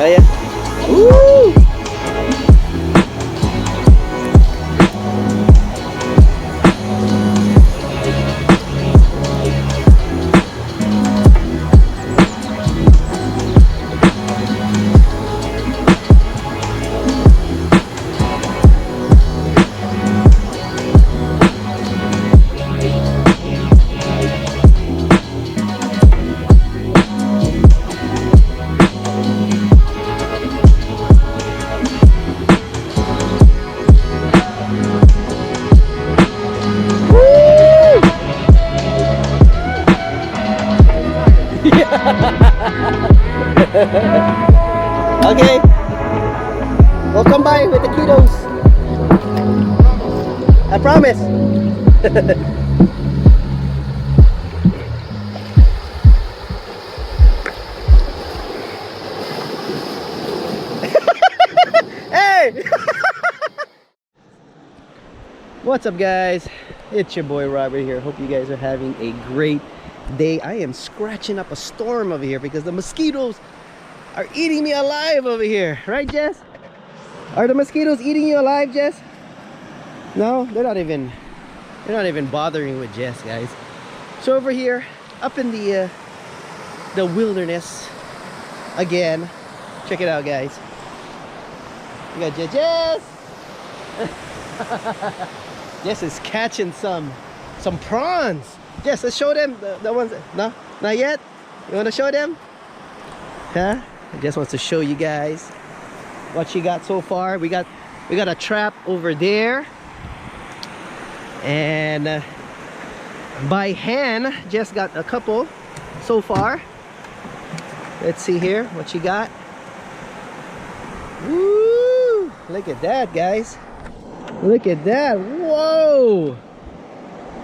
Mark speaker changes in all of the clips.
Speaker 1: Oh yeah. Woo! Okay, we'll come by with the kiddos. I promise. Hey! What's up, guys? It's your boy Robert here. Hope you guys are having a great day. I am scratching up a storm over here because the mosquitoes are eating me alive over here, right, Jess? Are the mosquitoes eating you alive, Jess? No, they're not even bothering with Jess, guys. So over here, up in the wilderness again. Check it out, guys. We got Jess. Jess is catching some prawns. Jess, let's show them the ones. No, not yet. You want to show them? Huh? Jess wants to show you guys what she got so far. We got a trap over there, and by hand, Jess got a couple so far. Let's see here what she got. Woo! Look at that, guys. Look at that. Whoa!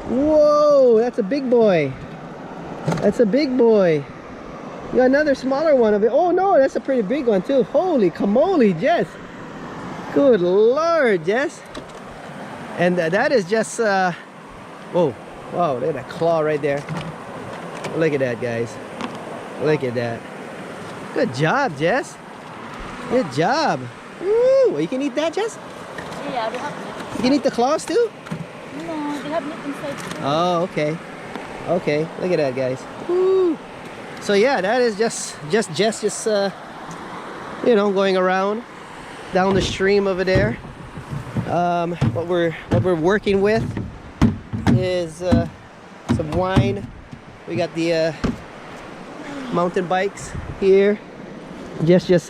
Speaker 1: Whoa! That's a big boy. That's a big boy. You got another smaller one of it. Oh no, that's a pretty big one too. Holy camole, Jess. Good Lord, Jess. And that is just whoa, wow, look at that claw right there. Look at that, guys. Look at that. Good job, Jess. Good job. Woo! You can eat that, Jess?
Speaker 2: Yeah, they have meat.
Speaker 1: You can eat the claws too?
Speaker 2: No, they have meat inside too.
Speaker 1: Oh, okay. Okay, look at that, guys. Woo! So yeah, that is just Jess you know, going around down the stream over there. What we're working with is some wine. We got the mountain bikes here. Jess just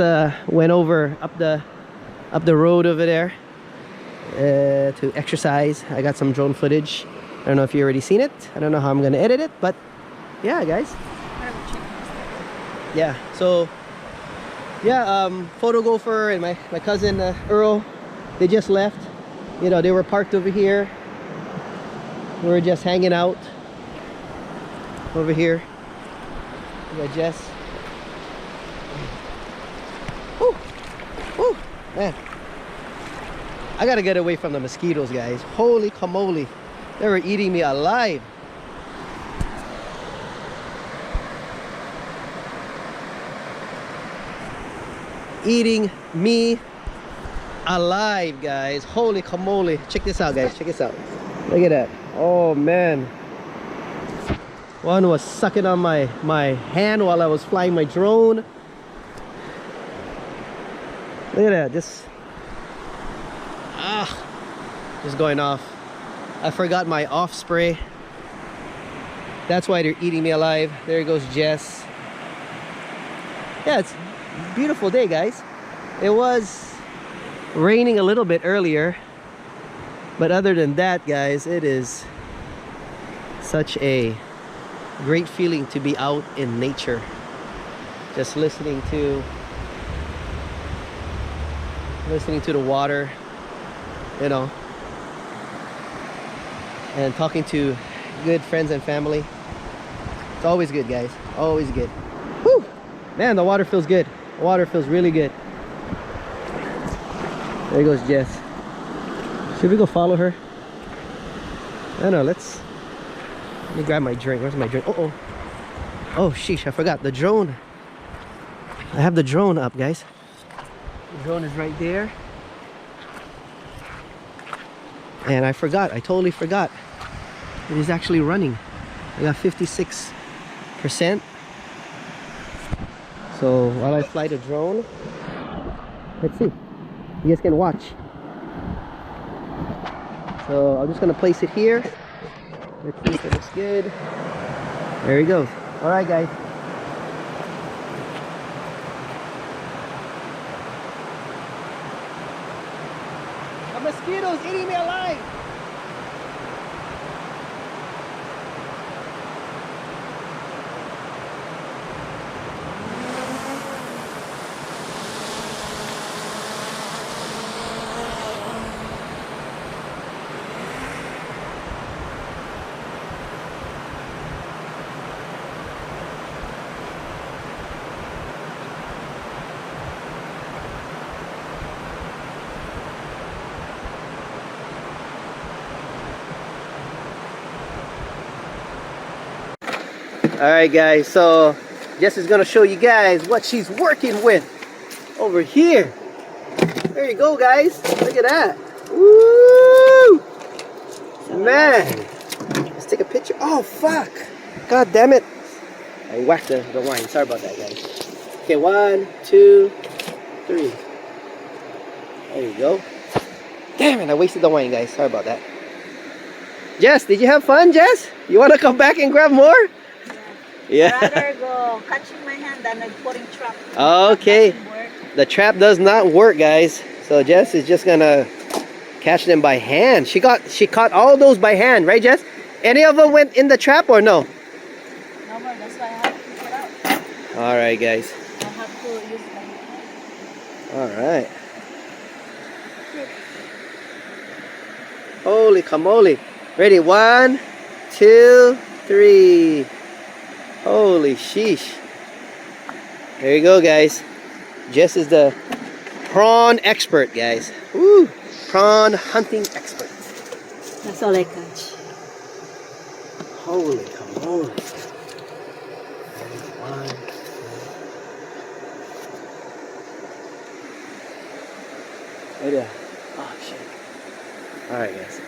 Speaker 1: went over up the road over there to exercise. I got some drone footage. I don't know if you already seen it. I don't know how I'm gonna edit it, but yeah, guys. Yeah, so yeah, photo gopher and my cousin Earl, they just left. You know, they were parked over here. We were just hanging out over here. We got Jess. Woo! Woo! Man, I gotta get away from the mosquitoes, guys. Holy camole, they were eating me alive. Eating me alive, guys. Holy camole. Check this out, guys. Check this out. Look at that. Oh man. One was sucking on my hand while I was flying my drone. Look at that. Just going off. I forgot my off spray. That's why they're eating me alive. There goes Jess. Yeah, it's a beautiful day, guys. It was raining a little bit earlier, but other than that, guys, it is such a great feeling to be out in nature, just listening to the water, you know, and talking to good friends and family. It's always good, guys. Always good. Whew! Man, the water feels good. The water feels really good. There goes Jess. Should we go follow her? I don't know. Let me grab my drink. Where's my drink? Oh sheesh, I forgot the drone. I have the drone up, guys. The drone is right there. And I totally forgot. It is actually running. I got 56%. So while I fly the drone, let's see. You guys can watch. So I'm just gonna place it here. Let's see if it looks good. There he goes. All right, guys. The mosquitoes eating me alive. Alright guys, so Jess is gonna show you guys what she's working with over here. There you go, guys. Look at that. Woo! Man. Let's take a picture. Oh fuck. God damn it. I whacked the wine. Sorry about that, guys. Okay, 1, 2, 3. There you go. Damn it, I wasted the wine, guys. Sorry about that. Jess, did you have fun, Jess? You wanna come back and grab more? Yeah.
Speaker 2: Rather go catching my hand than putting trap.
Speaker 1: Okay. The trap does not work, guys. So Jess is just gonna catch them by hand. She caught all those by hand, right, Jess? Any of them went in the trap or no?
Speaker 2: No more. That's why I have to pick it out.
Speaker 1: All right, guys.
Speaker 2: I have to use my hand.
Speaker 1: All right. Holy camole. Ready? 1, 2, 3. Holy sheesh. There you go, guys. Jess is the prawn expert, guys. Woo! Prawn hunting expert.
Speaker 2: That's all I catch.
Speaker 1: Holy camole. 1. Right there. Oh, shit. All right, guys.